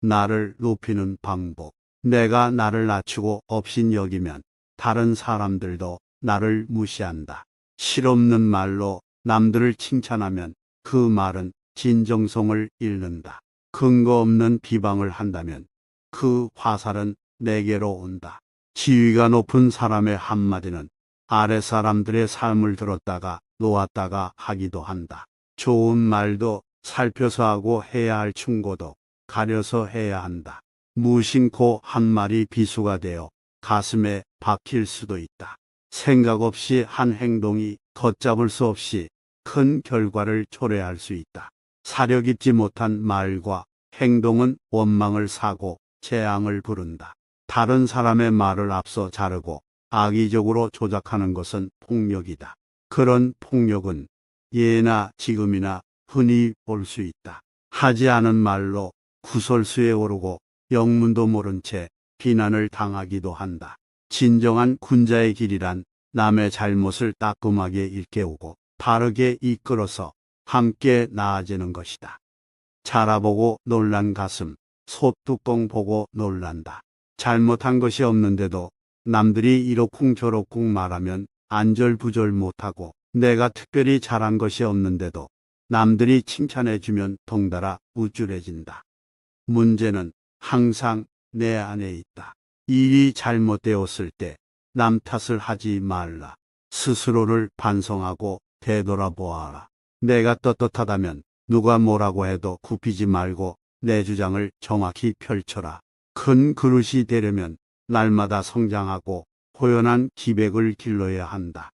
나를 높이는 방법. 내가 나를 낮추고 업신여기면 다른 사람들도 나를 무시한다. 실없는 말로 남들을 칭찬하면 그 말은 진정성을 잃는다. 근거 없는 비방을 한다면 그 화살은 내게로 온다. 지위가 높은 사람의 한마디는 아래 사람들의 삶을 들었다가 놓았다가 하기도 한다. 좋은 말도 살펴서 하고 해야 할 충고도 가려서 해야 한다. 무심코 한 말이 비수가 되어 가슴에 박힐 수도 있다. 생각 없이 한 행동이 걷잡을 수 없이 큰 결과를 초래할 수 있다. 사려 깊지 못한 말과 행동은 원망을 사고 재앙을 부른다. 다른 사람의 말을 앞서 자르고 악의적으로 조작하는 것은 폭력이다. 그런 폭력은 예나 지금이나 흔히 볼 수 있다. 하지 않은 말로 구설수에 오르고 영문도 모른 채 비난을 당하기도 한다. 진정한 군자의 길이란 남의 잘못을 따끔하게 일깨우고 바르게 이끌어서 함께 나아지는 것이다. 자라보고 놀란 가슴, 솥뚜껑 보고 놀란다. 잘못한 것이 없는데도 남들이 이러쿵저러쿵 말하면 안절부절 못하고, 내가 특별히 잘한 것이 없는데도 남들이 칭찬해주면 덩달아 우쭐해진다. 문제는 항상 내 안에 있다. 일이 잘못되었을 때 남 탓을 하지 말라. 스스로를 반성하고 되돌아보아라. 내가 떳떳하다면 누가 뭐라고 해도 굽히지 말고 내 주장을 정확히 펼쳐라. 큰 그릇이 되려면 날마다 성장하고 호연한 기백을 길러야 한다.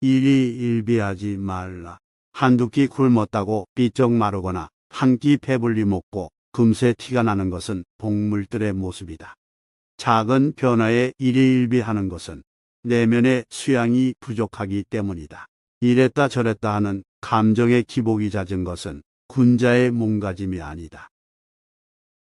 일이 일비하지 말라. 한두 끼 굶었다고 삐쩍 마르거나 한 끼 배불리 먹고 금세 티가 나는 것은 동물들의 모습이다. 작은 변화에 일희일비하는 것은 내면의 수양이 부족하기 때문이다. 이랬다 저랬다 하는 감정의 기복이 잦은 것은 군자의 몸가짐이 아니다.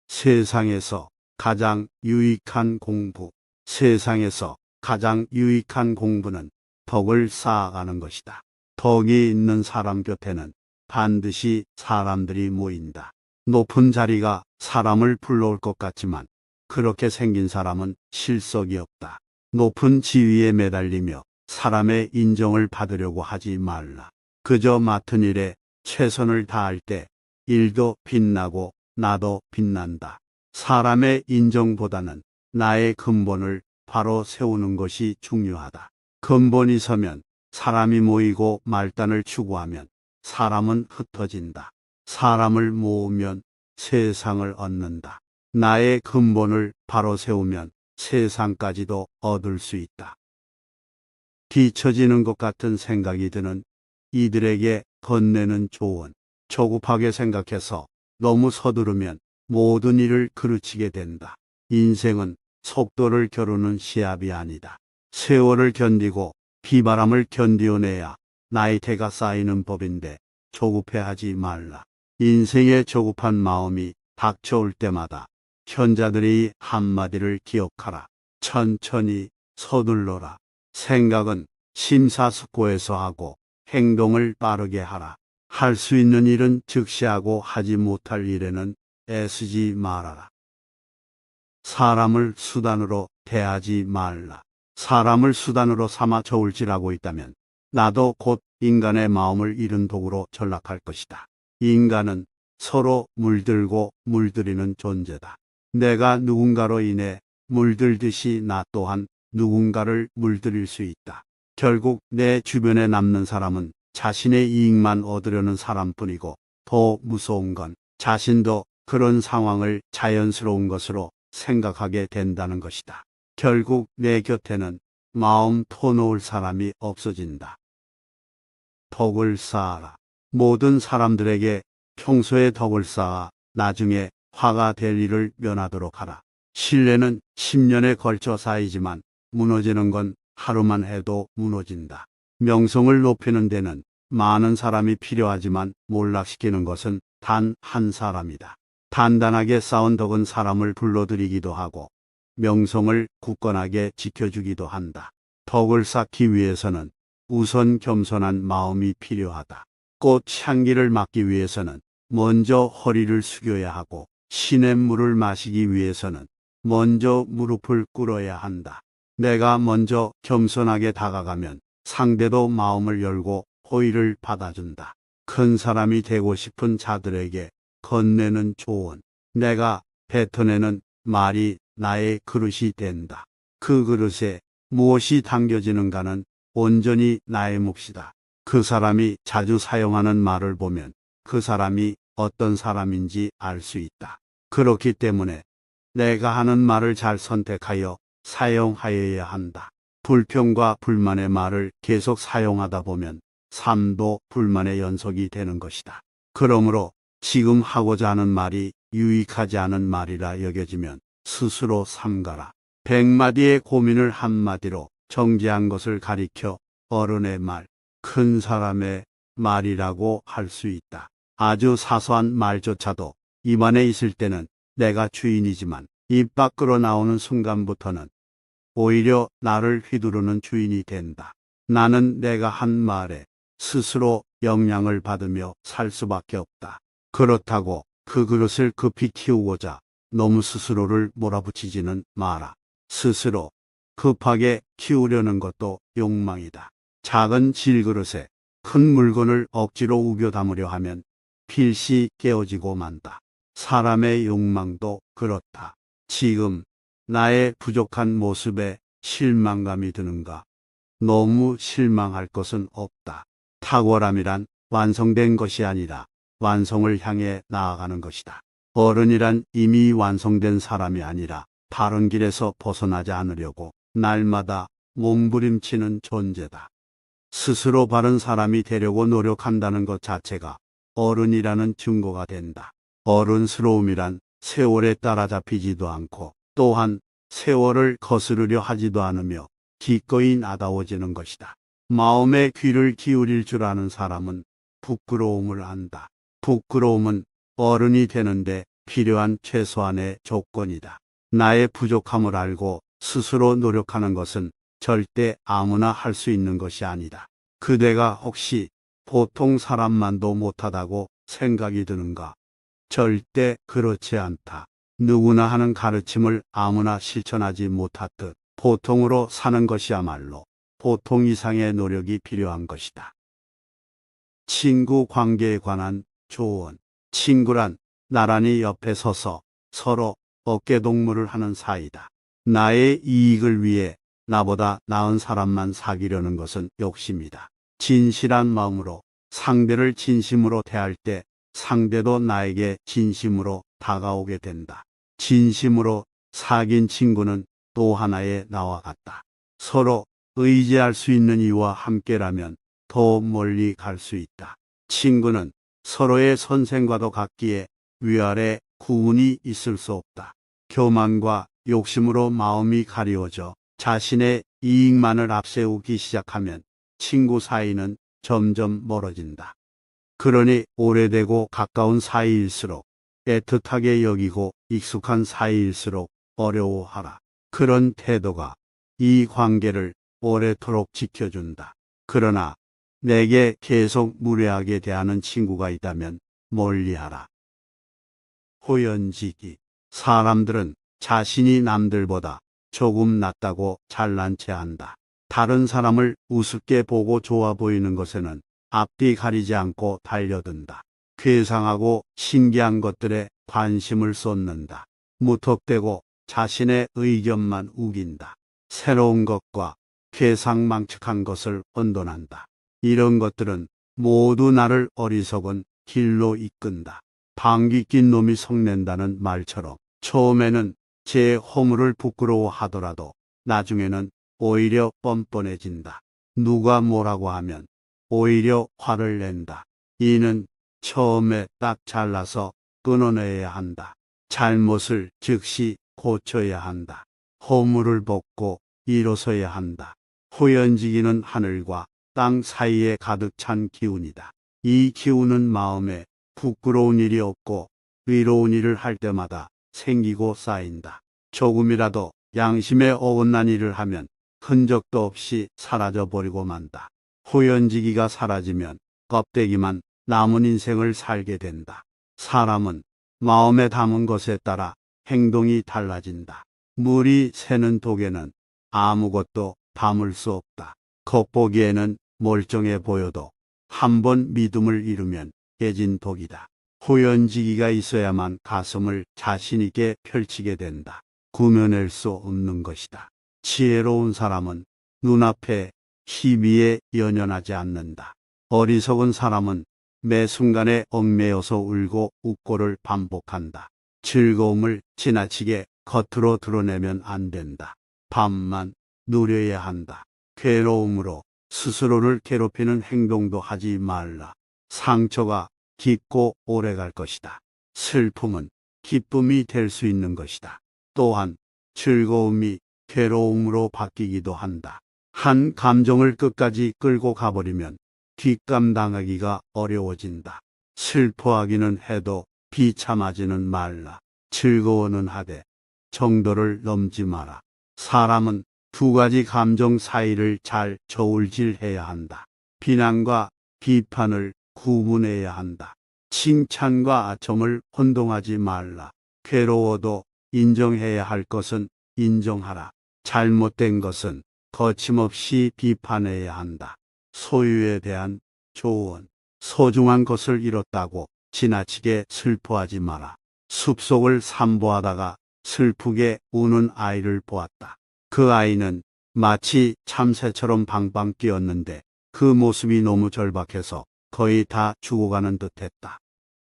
세상에서 가장 유익한 공부. 세상에서 가장 유익한 공부는 덕을 쌓아가는 것이다. 덕이 있는 사람 곁에는 반드시 사람들이 모인다. 높은 자리가 사람을 불러올 것 같지만 그렇게 생긴 사람은 실속이 없다. 높은 지위에 매달리며 사람의 인정을 받으려고 하지 말라. 그저 맡은 일에 최선을 다할 때 일도 빛나고 나도 빛난다. 사람의 인정보다는 나의 근본을 바로 세우는 것이 중요하다. 근본이 서면 사람이 모이고 말단을 추구하면 사람은 흩어진다. 사람을 모으면 세상을 얻는다. 나의 근본을 바로 세우면 세상까지도 얻을 수 있다. 뒤처지는 것 같은 생각이 드는 이들에게 건네는 조언. 조급하게 생각해서 너무 서두르면 모든 일을 그르치게 된다. 인생은 속도를 겨루는 시합이 아니다. 세월을 견디고 비바람을 견디어내야 나이테가 쌓이는 법인데 조급해하지 말라. 인생의 조급한 마음이 닥쳐올 때마다 현자들의 한마디를 기억하라. 천천히 서둘러라. 생각은 심사숙고해서 하고 행동을 빠르게 하라. 할 수 있는 일은 즉시 하고 하지 못할 일에는 애쓰지 말아라. 사람을 수단으로 대하지 말라. 사람을 수단으로 삼아 저울질하고 있다면 나도 곧 인간의 마음을 잃은 독으로 전락할 것이다. 인간은 서로 물들고 물들이는 존재다. 내가 누군가로 인해 물들듯이 나 또한 누군가를 물들일 수 있다. 결국 내 주변에 남는 사람은 자신의 이익만 얻으려는 사람뿐이고, 더 무서운 건 자신도 그런 상황을 자연스러운 것으로 생각하게 된다는 것이다. 결국 내 곁에는 마음 터놓을 사람이 없어진다. 덕을 쌓아라. 모든 사람들에게 평소에 덕을 쌓아 나중에 화가 될 일을 면하도록 하라. 신뢰는 10년에 걸쳐 쌓이지만 무너지는 건 하루만 해도 무너진다. 명성을 높이는 데는 많은 사람이 필요하지만 몰락시키는 것은 단 한 사람이다. 단단하게 쌓은 덕은 사람을 불러들이기도 하고 명성을 굳건하게 지켜주기도 한다. 덕을 쌓기 위해서는 우선 겸손한 마음이 필요하다. 꽃 향기를 맡기 위해서는 먼저 허리를 숙여야 하고 시냇물을 마시기 위해서는 먼저 무릎을 꿇어야 한다. 내가 먼저 겸손하게 다가가면 상대도 마음을 열고 호의를 받아준다. 큰 사람이 되고 싶은 자들에게 건네는 조언, 내가 뱉어내는 말이 나의 그릇이 된다. 그 그릇에 무엇이 담겨지는가는 온전히 나의 몫이다. 그 사람이 자주 사용하는 말을 보면 그 사람이 어떤 사람인지 알 수 있다. 그렇기 때문에 내가 하는 말을 잘 선택하여 사용하여야 한다. 불평과 불만의 말을 계속 사용하다 보면 삶도 불만의 연속이 되는 것이다. 그러므로 지금 하고자 하는 말이 유익하지 않은 말이라 여겨지면 스스로 삼가라. 100마디의 고민을 한마디로 정제한 것을 가리켜 어른의 말, 큰 사람의 말이라고 할 수 있다. 아주 사소한 말조차도 입안에 있을 때는 내가 주인이지만 입 밖으로 나오는 순간부터는 오히려 나를 휘두르는 주인이 된다. 나는 내가 한 말에 스스로 영향을 받으며 살 수밖에 없다. 그렇다고 그 그릇을 급히 키우고자 너무 스스로를 몰아붙이지는 마라. 스스로 급하게 키우려는 것도 욕망이다. 작은 질그릇에 큰 물건을 억지로 우겨 담으려 하면 필시 깨어지고 만다. 사람의 욕망도 그렇다. 지금 나의 부족한 모습에 실망감이 드는가? 너무 실망할 것은 없다. 탁월함이란 완성된 것이 아니라 완성을 향해 나아가는 것이다. 어른이란 이미 완성된 사람이 아니라 바른 길에서 벗어나지 않으려고 날마다 몸부림치는 존재다. 스스로 바른 사람이 되려고 노력한다는 것 자체가 어른이라는 증거가 된다. 어른스러움이란 세월에 따라잡히지도 않고 또한 세월을 거스르려 하지도 않으며 기꺼이 나다워지는 것이다. 마음의 귀를 기울일 줄 아는 사람은 부끄러움을 안다. 부끄러움은 어른이 되는데 필요한 최소한의 조건이다. 나의 부족함을 알고 스스로 노력하는 것은 절대 아무나 할 수 있는 것이 아니다. 그대가 혹시 보통 사람만도 못하다고 생각이 드는가? 절대 그렇지 않다. 누구나 하는 가르침을 아무나 실천하지 못하듯 보통으로 사는 것이야말로 보통 이상의 노력이 필요한 것이다. 친구 관계에 관한 조언. 친구란 나란히 옆에 서서 서로 어깨동무를 하는 사이다. 나의 이익을 위해 나보다 나은 사람만 사귀려는 것은 욕심이다. 진실한 마음으로 상대를 진심으로 대할 때 상대도 나에게 진심으로 다가오게 된다. 진심으로 사귄 친구는 또 하나의 나와 같다. 서로 의지할 수 있는 이와 함께라면 더 멀리 갈 수 있다. 친구는 서로의 선생과도 같기에 위아래 구분이 있을 수 없다. 교만과 욕심으로 마음이 가리워져 자신의 이익만을 앞세우기 시작하면 친구 사이는 점점 멀어진다. 그러니 오래되고 가까운 사이일수록 애틋하게 여기고 익숙한 사이일수록 어려워하라. 그런 태도가 이 관계를 오래도록 지켜준다. 그러나 내게 계속 무례하게 대하는 친구가 있다면 멀리하라. 호연지기. 사람들은 자신이 남들보다 조금 낫다고 잘난 체 한다. 다른 사람을 우습게 보고 좋아 보이는 것에는 앞뒤 가리지 않고 달려든다. 괴상하고 신기한 것들에 관심을 쏟는다. 무턱대고 자신의 의견만 우긴다. 새로운 것과 괴상망측한 것을 혼돈한다. 이런 것들은 모두 나를 어리석은 길로 이끈다. 방귀 낀 놈이 성낸다는 말처럼 처음에는 제 허물을 부끄러워하더라도 나중에는 오히려 뻔뻔해진다. 누가 뭐라고 하면 오히려 화를 낸다. 이는 처음에 딱 잘라서 끊어내야 한다. 잘못을 즉시 고쳐야 한다. 허물을 벗고 일어서야 한다. 호연지기는 하늘과 땅 사이에 가득 찬 기운이다. 이 기운은 마음에 부끄러운 일이 없고 의로운 일을 할 때마다 생기고 쌓인다. 조금이라도 양심에 어긋난 일을 하면 흔적도 없이 사라져버리고 만다. 호연지기가 사라지면 껍데기만 남은 인생을 살게 된다. 사람은 마음에 담은 것에 따라 행동이 달라진다. 물이 새는 독에는 아무것도 담을 수 없다. 겉보기에는 멀쩡해 보여도 한번 믿음을 잃으면 깨진 독이다. 후연지기가 있어야만 가슴을 자신 있게 펼치게 된다. 구며낼 수 없는 것이다. 지혜로운 사람은 눈앞에 희비에 연연하지 않는다. 어리석은 사람은 매 순간에 얽매여서 울고 웃고를 반복한다. 즐거움을 지나치게 겉으로 드러내면 안 된다. 밤만 누려야 한다. 괴로움으로 스스로를 괴롭히는 행동도 하지 말라. 상처가 깊고 오래 갈 것이다. 슬픔은 기쁨이 될 수 있는 것이다. 또한 즐거움이 괴로움으로 바뀌기도 한다. 한 감정을 끝까지 끌고 가버리면 뒷감당하기가 어려워진다. 슬퍼하기는 해도 비참하지는 말라. 즐거워는 하되 정도를 넘지 마라. 사람은 두 가지 감정 사이를 잘 저울질해야 한다. 비난과 비판을 구분해야 한다. 칭찬과 아첨을 혼동하지 말라. 괴로워도 인정해야 할 것은 인정하라. 잘못된 것은 거침없이 비판해야 한다. 소유에 대한 조언. 소중한 것을 잃었다고 지나치게 슬퍼하지 마라. 숲속을 산보하다가 슬프게 우는 아이를 보았다. 그 아이는 마치 참새처럼 방방 뛰었는데 그 모습이 너무 절박해서 거의 다 죽어가는 듯했다.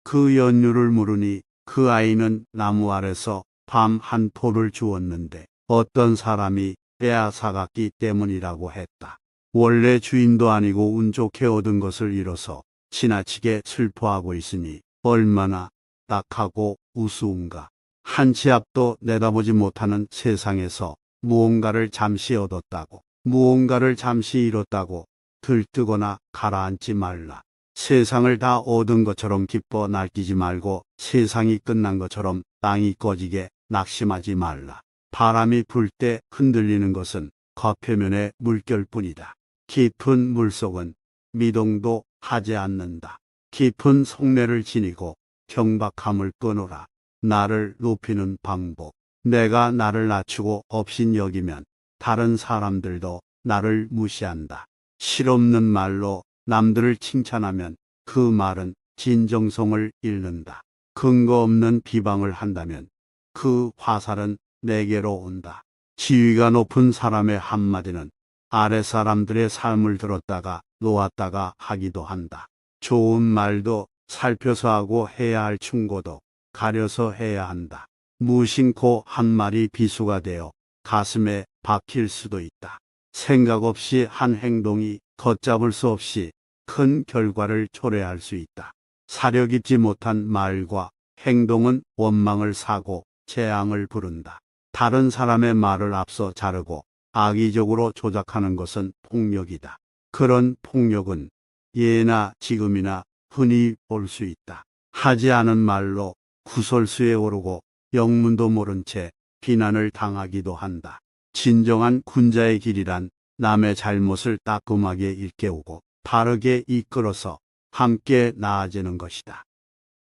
그 연유를 물으니 그 아이는 나무 아래서 밤 한 포를 주었는데 어떤 사람이 빼앗아갔기 때문이라고 했다. 원래 주인도 아니고 운 좋게 얻은 것을 잃어서 지나치게 슬퍼하고 있으니 얼마나 딱하고 우스운가. 한 치 앞도 내다보지 못하는 세상에서 무언가를 잠시 얻었다고, 무언가를 잠시 잃었다고 들뜨거나 가라앉지 말라. 세상을 다 얻은 것처럼 기뻐 날뛰지 말고 세상이 끝난 것처럼 땅이 꺼지게 낙심하지 말라. 바람이 불 때 흔들리는 것은 겉표면의 물결뿐이다. 깊은 물속은 미동도 하지 않는다. 깊은 속내를 지니고 경박함을 끊어라. 나를 높이는 방법. 내가 나를 낮추고 업신여기면 다른 사람들도 나를 무시한다. 실없는 말로 남들을 칭찬하면 그 말은 진정성을 잃는다. 근거 없는 비방을 한다면 그 화살은 내게로 온다. 지위가 높은 사람의 한마디는 아래 사람들의 삶을 들었다가 놓았다가 하기도 한다. 좋은 말도 살펴서 하고 해야 할 충고도 가려서 해야 한다. 무심코 한 말이 비수가 되어 가슴에 박힐 수도 있다. 생각 없이 한 행동이 걷잡을 수 없이 큰 결과를 초래할 수 있다. 사려 깊지 못한 말과 행동은 원망을 사고 재앙을 부른다. 다른 사람의 말을 앞서 자르고 악의적으로 조작하는 것은 폭력이다. 그런 폭력은 예나 지금이나 흔히 볼 수 있다. 하지 않은 말로 구설수에 오르고 영문도 모른 채 비난을 당하기도 한다. 진정한 군자의 길이란 남의 잘못을 따끔하게 일깨우고 바르게 이끌어서 함께 나아지는 것이다.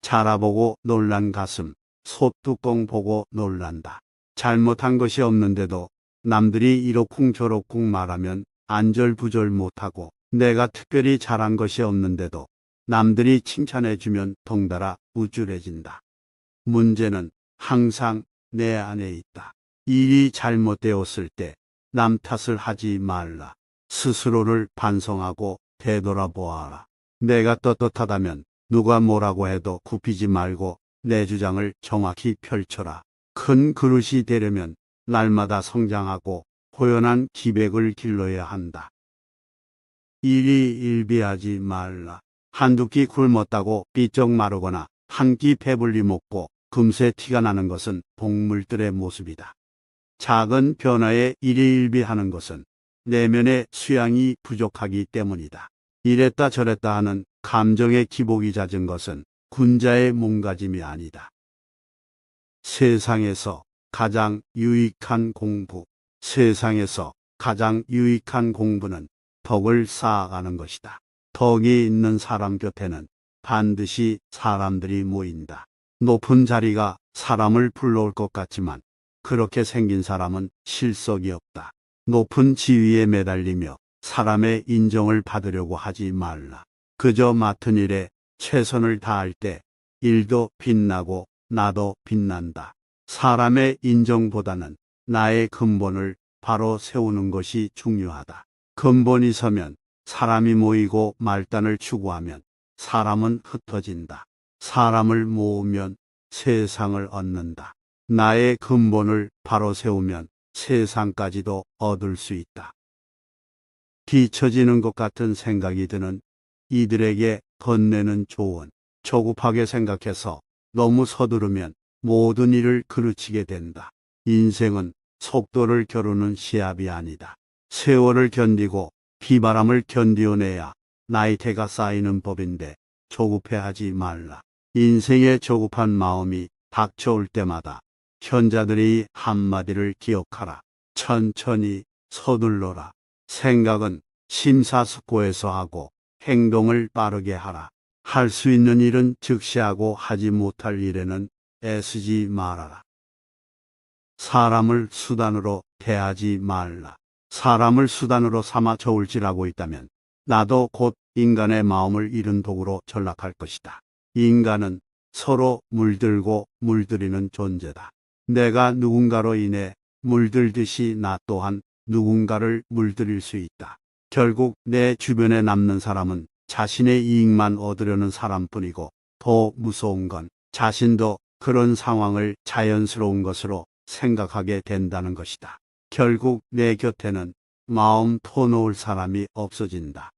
자라보고 놀란 가슴, 솥뚜껑 보고 놀란다. 잘못한 것이 없는데도 남들이 이러쿵저러쿵 말하면 안절부절 못하고 내가 특별히 잘한 것이 없는데도 남들이 칭찬해주면 덩달아 우쭐해진다. 문제는 항상 내 안에 있다. 일이 잘못되었을 때 남 탓을 하지 말라. 스스로를 반성하고 되돌아보아라. 내가 떳떳하다면 누가 뭐라고 해도 굽히지 말고 내 주장을 정확히 펼쳐라. 큰 그릇이 되려면 날마다 성장하고 호연한 기백을 길러야 한다. 일이 일비하지 말라. 한두 끼 굶었다고 삐쩍 마르거나 한 끼 배불리 먹고 금세 티가 나는 것은 동물들의 모습이다. 작은 변화에 일희일비하는 것은 내면의 수양이 부족하기 때문이다. 이랬다 저랬다 하는 감정의 기복이 잦은 것은 군자의 몸가짐이 아니다. 세상에서 가장 유익한 공부. 세상에서 가장 유익한 공부는 덕을 쌓아가는 것이다. 덕이 있는 사람 곁에는 반드시 사람들이 모인다. 높은 자리가 사람을 불러올 것 같지만 그렇게 생긴 사람은 실속이 없다. 높은 지위에 매달리며 사람의 인정을 받으려고 하지 말라. 그저 맡은 일에 최선을 다할 때 일도 빛나고 나도 빛난다. 사람의 인정보다는 나의 근본을 바로 세우는 것이 중요하다. 근본이 서면 사람이 모이고 말단을 추구하면 사람은 흩어진다. 사람을 모으면 세상을 얻는다. 나의 근본을 바로 세우면 세상까지도 얻을 수 있다. 뒤처지는 것 같은 생각이 드는 이들에게 건네는 조언. 조급하게 생각해서 너무 서두르면 모든 일을 그르치게 된다. 인생은 속도를 겨루는 시합이 아니다. 세월을 견디고 비바람을 견디어내야 나이테가 쌓이는 법인데 조급해하지 말라. 인생의 조급한 마음이 닥쳐올 때마다 현자들의 한마디를 기억하라. 천천히 서둘러라. 생각은 심사숙고해서 하고 행동을 빠르게 하라. 할 수 있는 일은 즉시 하고 하지 못할 일에는 애쓰지 말아라. 사람을 수단으로 대하지 말라. 사람을 수단으로 삼아 저울질하고 있다면 나도 곧 인간의 마음을 잃은 독으로 전락할 것이다. 인간은 서로 물들고 물들이는 존재다. 내가 누군가로 인해 물들듯이 나 또한 누군가를 물들일 수 있다. 결국 내 주변에 남는 사람은 자신의 이익만 얻으려는 사람뿐이고 더 무서운 건 자신도 그런 상황을 자연스러운 것으로 생각하게 된다는 것이다. 결국 내 곁에는 마음 터놓을 사람이 없어진다.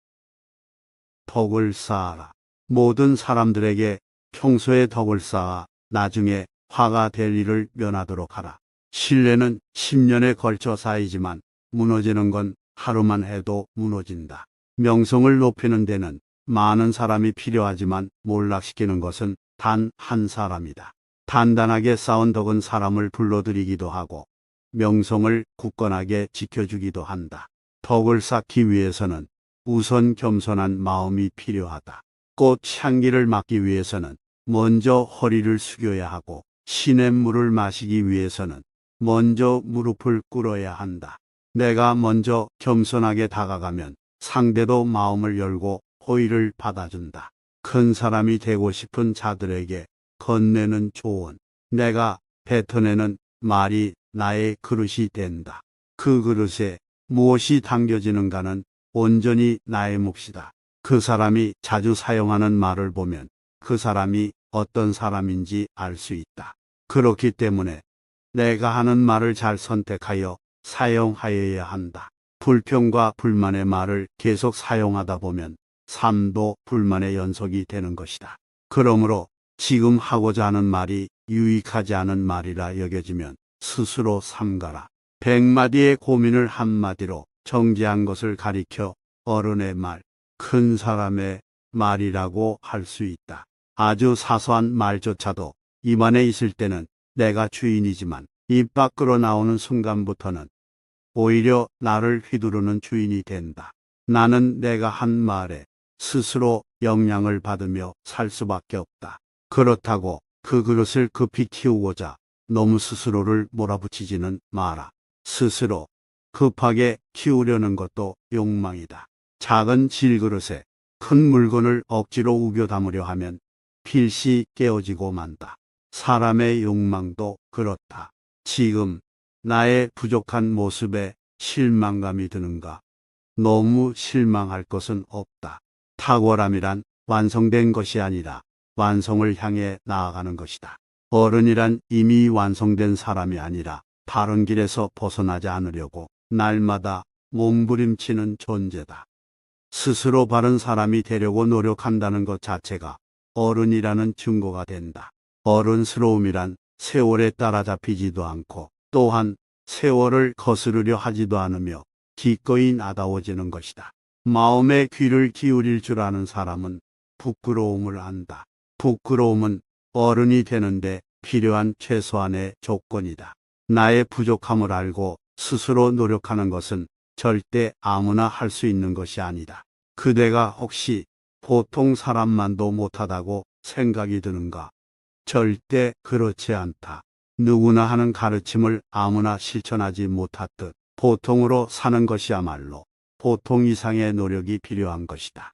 덕을 쌓아라. 모든 사람들에게 평소에 덕을 쌓아 나중에 화가 될 일을 면하도록 하라. 신뢰는 10년에 걸쳐 쌓이지만 무너지는 건 하루만 해도 무너진다. 명성을 높이는 데는 많은 사람이 필요하지만 몰락시키는 것은 단 한 사람이다. 단단하게 쌓은 덕은 사람을 불러들이기도 하고 명성을 굳건하게 지켜주기도 한다. 덕을 쌓기 위해서는 우선 겸손한 마음이 필요하다. 꽃 향기를 맡기 위해서는 먼저 허리를 숙여야 하고 시냇물을 마시기 위해서는 먼저 무릎을 꿇어야 한다. 내가 먼저 겸손하게 다가가면 상대도 마음을 열고 호의를 받아준다. 큰 사람이 되고 싶은 자들에게 건네는 조언. 내가 뱉어내는 말이 나의 그릇이 된다. 그 그릇에 무엇이 담겨지는가는 온전히 나의 몫이다. 그 사람이 자주 사용하는 말을 보면 그 사람이 어떤 사람인지 알 수 있다. 그렇기 때문에 내가 하는 말을 잘 선택하여 사용하여야 한다. 불평과 불만의 말을 계속 사용하다 보면 삶도 불만의 연속이 되는 것이다. 그러므로 지금 하고자 하는 말이 유익하지 않은 말이라 여겨지면 스스로 삼가라. 100마디의 고민을 한마디로 정제한 것을 가리켜 어른의 말, 큰 사람의 말이라고 할 수 있다. 아주 사소한 말조차도 입안에 있을 때는 내가 주인이지만 입 밖으로 나오는 순간부터는 오히려 나를 휘두르는 주인이 된다. 나는 내가 한 말에 스스로 영향을 받으며 살 수밖에 없다. 그렇다고 그 그릇을 급히 키우고자 너무 스스로를 몰아붙이지는 마라. 스스로 급하게 키우려는 것도 욕망이다. 작은 질그릇에 큰 물건을 억지로 우겨 담으려 하면 필시 깨어지고 만다. 사람의 욕망도 그렇다. 지금 나의 부족한 모습에 실망감이 드는가? 너무 실망할 것은 없다. 탁월함이란 완성된 것이 아니라 완성을 향해 나아가는 것이다. 어른이란 이미 완성된 사람이 아니라 바른 길에서 벗어나지 않으려고 날마다 몸부림치는 존재다. 스스로 바른 사람이 되려고 노력한다는 것 자체가 어른이라는 증거가 된다. 어른스러움이란 세월에 따라잡히지도 않고 또한 세월을 거스르려 하지도 않으며 기꺼이 나다워지는 것이다. 마음의 귀를 기울일 줄 아는 사람은 부끄러움을 안다. 부끄러움은 어른이 되는데 필요한 최소한의 조건이다. 나의 부족함을 알고 스스로 노력하는 것은 절대 아무나 할 수 있는 것이 아니다. 그대가 혹시 보통 사람만도 못하다고 생각이 드는가? 절대 그렇지 않다. 누구나 하는 가르침을 아무나 실천하지 못하듯 보통으로 사는 것이야말로 보통 이상의 노력이 필요한 것이다.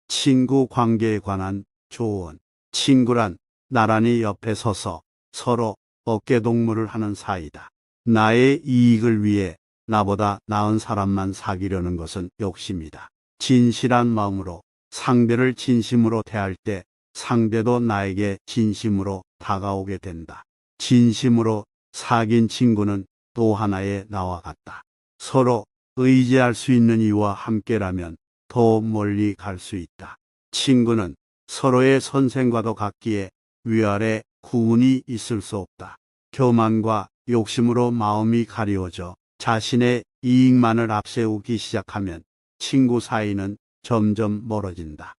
친구 관계에 관한 조언. 친구란 나란히 옆에 서서 서로 어깨동무를 하는 사이다. 나의 이익을 위해 나보다 나은 사람만 사귀려는 것은 욕심이다. 진실한 마음으로 상대를 진심으로 대할 때 상대도 나에게 진심으로 다가오게 된다. 진심으로 사귄 친구는 또 하나의 나와 같다. 서로 의지할 수 있는 이와 함께라면 더 멀리 갈 수 있다. 친구는 서로의 선생과도 같기에 위아래 구분이 있을 수 없다. 교만과 욕심으로 마음이 가리워져 자신의 이익만을 앞세우기 시작하면 친구 사이는 점점 멀어진다.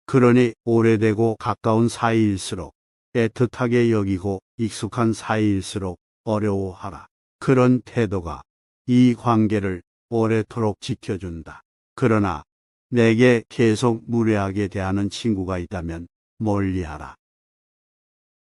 그러니 오래되고 가까운 사이일수록 애틋하게 여기고 익숙한 사이일수록 어려워하라. 그런 태도가 이 관계를 오래도록 지켜준다. 그러나 내게 계속 무례하게 대하는 친구가 있다면 멀리하라.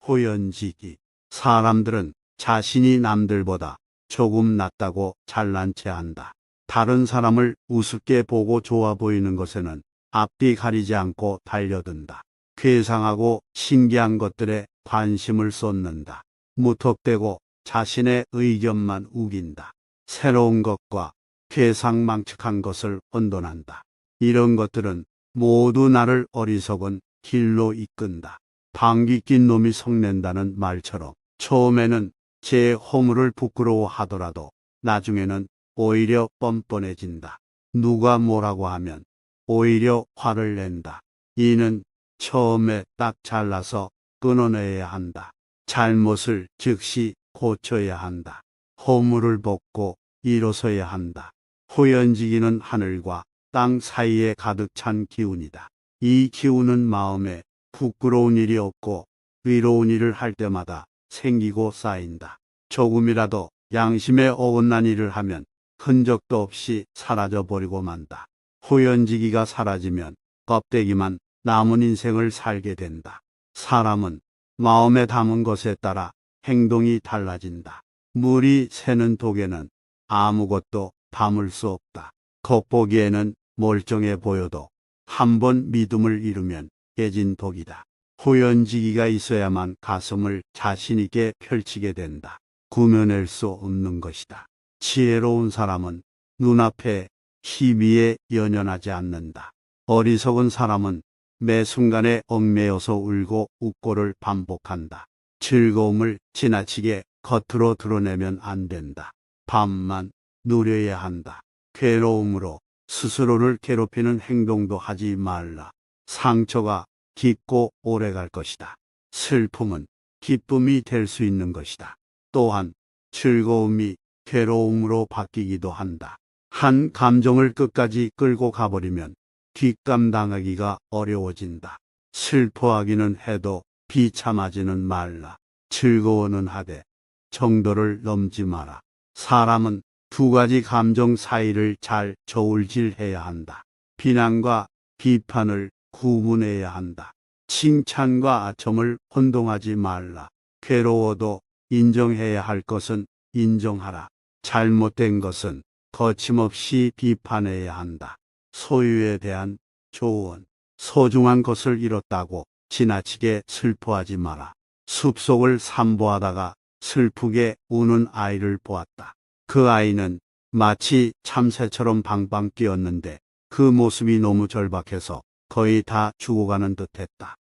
호연지기. 사람들은 자신이 남들보다 조금 낫다고 잘난 체 한다. 다른 사람을 우습게 보고 좋아 보이는 것에는 앞뒤 가리지 않고 달려든다. 괴상하고 신기한 것들에 관심을 쏟는다. 무턱대고 자신의 의견만 우긴다. 새로운 것과 괴상망측한 것을 혼돈한다. 이런 것들은 모두 나를 어리석은 길로 이끈다. 방귀 낀 놈이 성낸다는 말처럼 처음에는 제 허물을 부끄러워하더라도 나중에는 오히려 뻔뻔해진다. 누가 뭐라고 하면 오히려 화를 낸다. 이는 처음에 딱 잘라서 끊어내야 한다. 잘못을 즉시 고쳐야 한다. 허물을 벗고 일어서야 한다. 호연지기는 하늘과 땅 사이에 가득 찬 기운이다. 이 기운은 마음에 부끄러운 일이 없고 의로운 일을 할 때마다 생기고 쌓인다. 조금이라도 양심에 어긋난 일을 하면 흔적도 없이 사라져 버리고 만다. 호연지기가 사라지면 껍데기만 남은 인생을 살게 된다. 사람은 마음에 담은 것에 따라 행동이 달라진다. 물이 새는 독에는 아무것도 담을 수 없다. 겉보기에는 멀쩡해 보여도 한번 믿음을 잃으면 깨진 독이다. 호연지기가 있어야만 가슴을 자신 있게 펼치게 된다. 구며낼 수 없는 것이다. 지혜로운 사람은 눈앞에 희비에 연연하지 않는다. 어리석은 사람은 매 순간에 얽매여서 울고 웃고를 반복한다. 즐거움을 지나치게 겉으로 드러내면 안 된다. 밤만 누려야 한다. 괴로움으로 스스로를 괴롭히는 행동도 하지 말라. 상처가 깊고 오래 갈 것이다. 슬픔은 기쁨이 될 수 있는 것이다. 또한 즐거움이 괴로움으로 바뀌기도 한다. 한 감정을 끝까지 끌고 가버리면 뒷감당하기가 어려워진다. 슬퍼하기는 해도 비참하지는 말라. 즐거워는 하되 정도를 넘지 마라. 사람은 두 가지 감정 사이를 잘 저울질해야 한다. 비난과 비판을 구분해야 한다. 칭찬과 아첨을 혼동하지 말라. 괴로워도 인정해야 할 것은 인정하라. 잘못된 것은 거침없이 비판해야 한다. 소유에 대한 조언. 소중한 것을 잃었다고 지나치게 슬퍼하지 마라. 숲속을 산보하다가 슬프게 우는 아이를 보았다. 그 아이는 마치 참새처럼 방방 뛰었는데 그 모습이 너무 절박해서 거의 다 죽어가는 듯했다.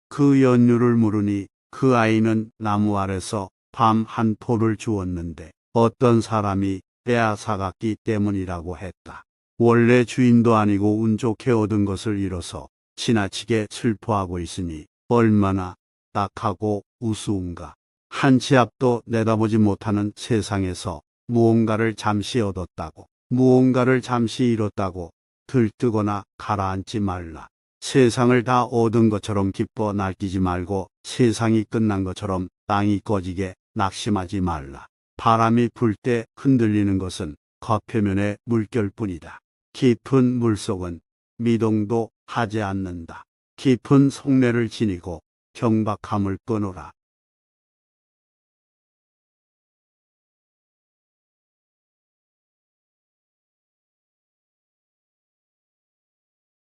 그 연유를 물으니 그 아이는 나무 아래서 밤 한 포를 주었는데 어떤 사람이 빼앗아갔기 때문이라고 했다. 원래 주인도 아니고 운 좋게 얻은 것을 잃어서 지나치게 슬퍼하고 있으니 얼마나 딱하고 우스운가. 한 치 앞도 내다보지 못하는 세상에서 무언가를 잠시 얻었다고, 무언가를 잠시 잃었다고 들뜨거나 가라앉지 말라. 세상을 다 얻은 것처럼 기뻐 날뛰지 말고 세상이 끝난 것처럼 땅이 꺼지게 낙심하지 말라. 바람이 불 때 흔들리는 것은 겉표면의 물결뿐이다. 깊은 물속은 미동도 하지 않는다. 깊은 속내를 지니고 경박함을 끊어라.